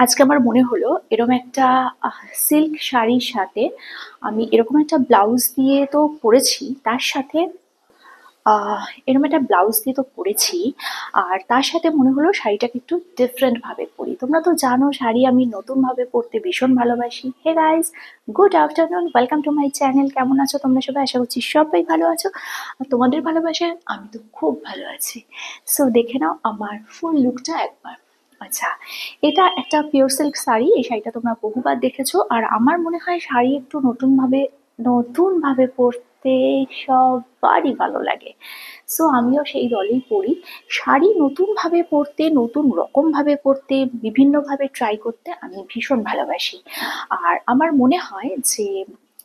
আজকে আমার মনে হলো এরকম একটা সিল্ক শাড়ির সাথে আমি এরকম একটা ব্লাউজ দিয়ে তো পরেছি, তার সাথে এরকম একটা ব্লাউজ দিয়ে তো পরেছি, আর তার সাথে মনে হলো শাড়িটাকে একটু ডিফারেন্ট ভাবে পরি। তোমরা তো জানো শাড়ি আমি নতুন ভাবে পরতে ভীষণ ভালোবাসি। Hey guys, good afternoon, welcome to my channel. কেমন আছো তোমরা সবাই? আশা করছি সবাই ভালো আছো, আর তোমাদের ভালোবাসায় আমি তো খুব ভালো আছি। সো দেখে নাও আমার ফুল লুকটা একবার। আচ্ছা, এটা একটা পিওর সিল্ক শাড়ি। এই শাড়িটা তোমরা বহুবার দেখেছো, আর আমার মনে হয় শাড়ি একটু নতুন ভাবে পরতে সবারই ভালো লাগে। সো আমিও সেই দলেই পড়ি। শাড়ি নতুন ভাবে পরতে, নতুন রকম ভাবে পরতে, বিভিন্ন ভাবে ট্রাই করতে আমি ভীষণ ভালোবাসি। আর আমার মনে হয় যে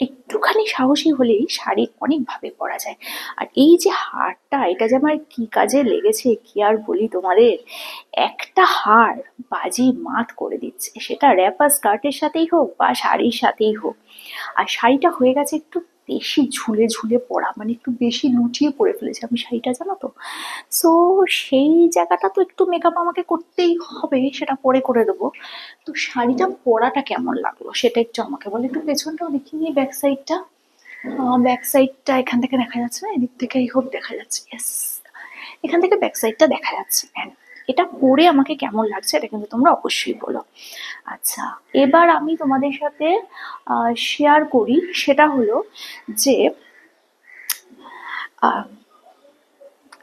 একটুখানি সাহসী হলেই শাড়ি অনেক ভাবে পরা যায়। আর এই যে হারটা, এটা যে আমার কি কাজে লেগেছে কি আর বলি তোমাদের। একটা হার বাজি মাত করে দিচ্ছে, সেটা র্যাপার স্কার্টের সাথেই হোক বা শাড়ির সাথেই হোক। আর শাড়িটা হয়ে গেছে একটু বেশি ঝুলে ঝুলে পড়া, মানে একটু বেশি লুটিয়ে পড়ে ফেলেছে আমি শাড়িটা, জানো তো। সো সেই জায়গাটা তো একটু মেকআপ আমাকে করতেই হবে, সেটা পরে করে দেবো। তো শাড়িটা পরাটা কেমন লাগলো সেটা একটু আমাকে বলে। একটু পেছনটাও দেখি নিয়ে, ব্যাক সাইডটা। ব্যাক সাইডটা এখান থেকে দেখা যাচ্ছে না, এদিক থেকেই হোক দেখা যাচ্ছে। ইয়েস, এখান থেকে ব্যাক সাইডটা দেখা যাচ্ছে। And এটা পরে আমাকে কেমন লাগছে এটা কিন্তু তোমরা অবশ্যই বলো। আচ্ছা, এবার আমি তোমাদের সাথে শেয়ার করি, সেটা হলো যে আহ,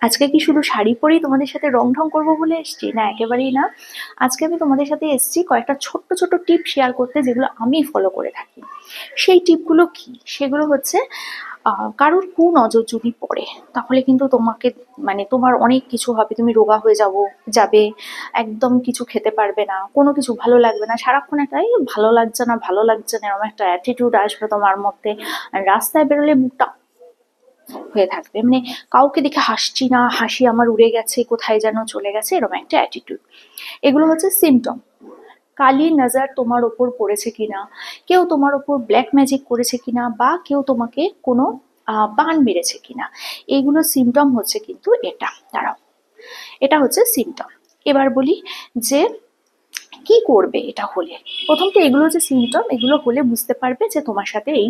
আজকে কি শুধু শাড়ি পরেই তোমাদের সাথে রং ঢং করবো বলে এসছি? না, একেবারেই না। আজকে আমি তোমাদের সাথে এসছি কয়েকটা ছোট্ট ছোট্ট টিপ শেয়ার করতে, যেগুলো আমি ফলো করে থাকি। সেই টিপগুলো কি? সেগুলো হচ্ছে কারোর কুনজর যদি পড়ে, তাহলে কিন্তু তোমাকে, মানে তোমার অনেক কিছু হবে। তুমি রোগা হয়ে যাবে, একদম কিছু খেতে পারবে না, কোনো কিছু ভালো লাগবে না, সারাক্ষণ একটা এই ভালো লাগছে না ভালো লাগছে না এরকম একটা অ্যাটিটিউড আসবে তোমার মধ্যে। আর রাস্তায় বেরোলে মুখটা হয়ে থাকবে, মানে কাউকে দেখে হাসছি না, হাসি আমার উড়ে গেছে, কোথায় যেন চলে গেছে, এরকম একটা অ্যাটিটিউড। এগুলো হচ্ছে সিমটম। কালি নজর তোমার ওপর পড়েছে কিনা, কেউ তোমার ওপর ব্ল্যাক ম্যাজিক করেছে কিনা, বা কেউ তোমাকে কোনো বান মেরেছে কিনা, এগুলো সিমটম হচ্ছে কিন্তু এটা। দাঁড়াও, এটা হচ্ছে সিমটম। এবার বলি যে কি করবে এটা হলে। প্রথম তো এগুলো যে সিমটম, এগুলো হলে বুঝতে পারবে যে তোমার সাথে এই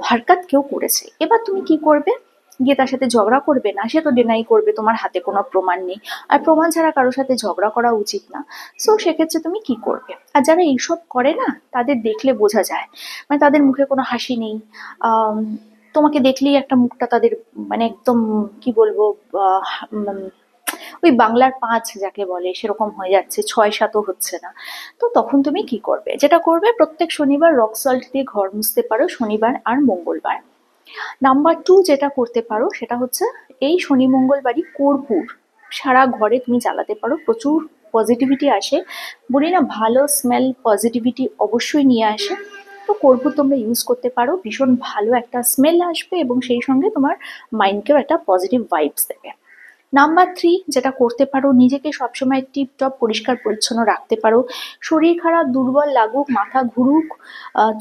হারকাত কেউ করেছে। এবার তুমি কি করবে? গিয়ে তার সাথে ঝগড়া করবে না, সে তো ডিনাই করবে, তোমার হাতে কোনো প্রমাণ নেই। আর প্রমাণ ছাড়া কারোর সাথে ঝগড়া করা উচিত না। সো সেক্ষেত্রে তুমি কি করবে? আর যারা এইসব করে না, তাদের দেখলে বোঝা যায়, মানে তাদের মুখে কোনো হাসি নেই। আম, তোমাকে দেখলেই একটা মুখটা তাদের, মানে একদম কি বলবো, আহ, উম, ওই বাংলার পাঁচ যাকে বলে সেরকম হয়ে যাচ্ছে, ছয় সাতও হচ্ছে না। তো তখন তুমি কি করবে? যেটা করবে, প্রত্যেক শনিবার রক সল্ট দিয়ে ঘর মুছতে পারো, শনিবার আর মঙ্গলবার। নাম্বার টু যেটা করতে পারো সেটা হচ্ছে, এই শনি মঙ্গলবারই কর্পূর সারা ঘরে তুমি জ্বালাতে পারো, প্রচুর পজিটিভিটি আসে। বলি না, ভালো স্মেল পজিটিভিটি অবশ্যই নিয়ে আসে। তো কর্পূর তোমরা ইউজ করতে পারো, ভীষণ ভালো একটা স্মেল আসবে এবং সেই সঙ্গে তোমার মাইন্ডকেও একটা পজিটিভ ভাইবস দেবে। নাম্বার থ্রি যেটা করতে পারো, নিজেকে সবসময় টিপটপ পরিষ্কার পরিচ্ছন্ন রাখতে পারো। শরীর খারাপ, দুর্বল লাগুক, মাথা ঘুরুক,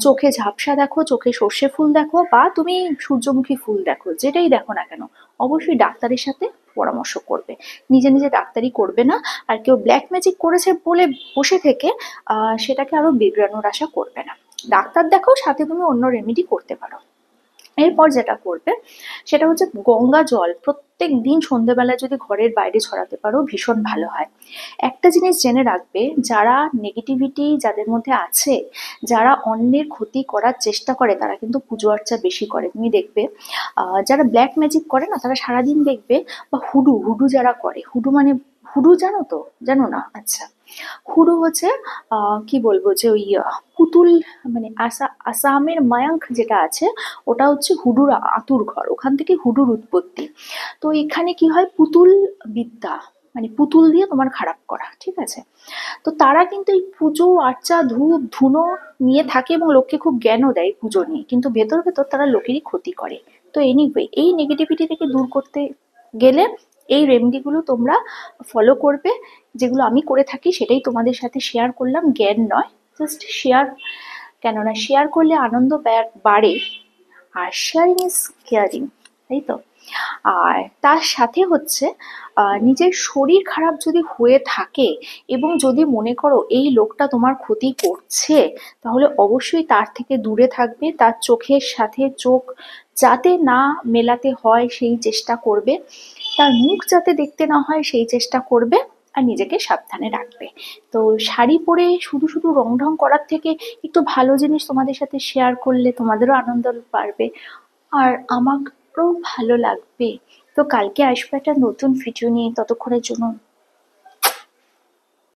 চোখে ঝাপসা দেখো, চোখে সর্ষে ফুল দেখো, বা তুমি সূর্যমুখী ফুল দেখো, যেটাই দেখো না কেন, অবশ্যই ডাক্তারের সাথে পরামর্শ করবে। নিজে নিজে ডাক্তারি করবে না। আর কেউ ব্ল্যাক ম্যাজিক করেছে বলে বসে থেকে সেটাকে আরো বিগড়ানোর আশা করবে না। ডাক্তার দেখো, সাথে তুমি অন্য রেমেডি করতে পারো। এরপর যেটা করবে সেটা হচ্ছে, গঙ্গা জল প্রত্যেক দিন সন্ধ্যেবেলা যদি ঘরের বাইরে ছড়াতে পারো ভীষণ ভালো হয়। একটা জিনিস জেনে রাখবে, যারা নেগেটিভিটি যাদের মধ্যে আছে, যারা অন্যের ক্ষতি করার চেষ্টা করে, তারা কিন্তু পুজো আর্চা বেশি করে। তুমি দেখবে যারা ব্ল্যাক ম্যাজিক করে না, তারা সারাদিন দেখবে, বা হুডু হুডু যারা করে, হুডু মানে, হুডু জানো তো? জানো না? আচ্ছা, হুডু হচ্ছে কি বলবো যে ওই পুতুল, মানে আসামের মায়াঙ্ক যেটা আছে, ওটা হচ্ছে হুডুর আতুর ঘর, ওখান থেকে হুডুর উৎপত্তি। তো এখানে কি হয়, পুতুল বিদ্যা, মানে পুতুল দিয়ে তোমার খারাপ করা, ঠিক আছে? তো তারা কিন্তু এই পুজো আর্চা ধূপ ধুনো নিয়ে থাকে এবং লোককে খুব জ্ঞানও দেয় পুজো নিয়ে, কিন্তু ভেতর ভেতর তারা লোকেরই ক্ষতি করে। তো এনিওয়ে, এই নেগেটিভিটি থেকে দূর করতে গেলে এই রেমেডিগুলো তোমরা ফলো করবে, যেগুলো আমি করে থাকি সেটাই তোমাদের সাথে শেয়ার করলাম, জ্ঞান নয়, জাস্ট শেয়ার। কেননা শেয়ার করলে আনন্দ বাড়ে, আর শেয়ারিং ইজ কেয়ারিং। তাই তো? আর তার সাথে হচ্ছে নিজের শরীর খারাপ যদি হয়ে থাকে এবং যদি মনে করো এই লোকটা তোমার ক্ষতি করছে, তাহলে অবশ্যই তার থেকে দূরে থাকবে, তার চোখের সাথে চোখ যাতে না মেলাতে হয় সেই চেষ্টা করবে, তার মুখ যাতে দেখতে না হয় সেই চেষ্টা করবে, আর নিজেকে সাবধানে রাখবে। তো শাড়ি পরে শুধু শুধু রং ঢং করার থেকে একটু ভালো জিনিস তোমাদের সাথে শেয়ার করলে তোমাদেরও আনন্দ পারবে, আর আমারও ভালো লাগবে। তো কালকে আসবে একটা নতুন ভিডিও নিয়ে, ততক্ষণের জন্য